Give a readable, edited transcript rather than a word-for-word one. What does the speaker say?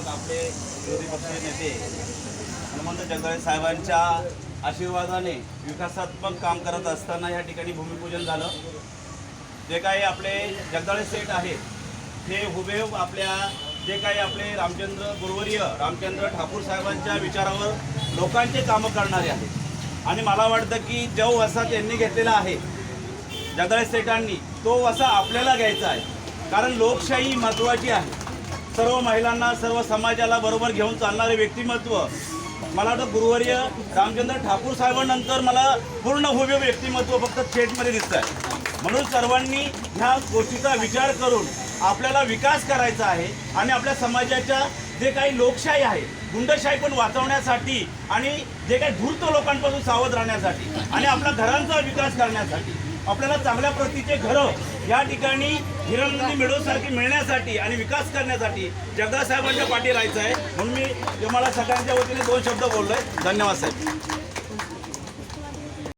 आपले विरोधी पक्षाचे नेते हनुमंत जगदाळे साहेबांच्या आशीर्वादाने विकासात्मक काम करत असताना या ठिकाणी भूमिपूजन झालं। जे काही आपले जगदाळे सेठ आहेत हे हुबेहूब आपल्या जे काही आपले रामचंद्र ठाकूर साहेबांच्या विचारावर लोकांचे कामं करणारे आहेत आणि मला वाटतं की जो वसा त्यांनी घेतलेला आहे जगदाळे सेठांनी तो वसा आपल्याला घ्यायचा आहे। कारण लोकशाही महत्त्वाची आहे। सर्व महिलांना सर्व समाजाला बरोबर घेऊन चालणारे व्यक्तिमत्व मला वाटतं गुरुवर्य रामचंद्र ठाकूर साहेबांनंतर मला पूर्ण हुबेहूब व्यक्तिमत्व फक्त सेठमध्ये दिसतं आहे। म्हणून सर्वांनी ह्या गोष्टीचा विचार करून आपल्याला विकास करायचा आहे आणि आपल्या समाजाच्या जे काही लोकशाही आहे गुंडशाही पण वाचवण्यासाठी आणि जे काही धूर्त लोकांपासून सावध राहण्यासाठी आणि आपल्या घरांचा विकास करण्यासाठी आपल्याला चांगल्या प्रतीचे घरं या ठिकाणी हिरनंदी मिळवण्यासारखी मिळण्यासाठी आणि विकास करण्यासाठी जगदाळे साहेबांच्या पाठी राहायचं आहे। म्हणून मी तुम्हाला सगळ्यांच्या वतीने 2 शब्द बोललोय। धन्यवाद साहेब।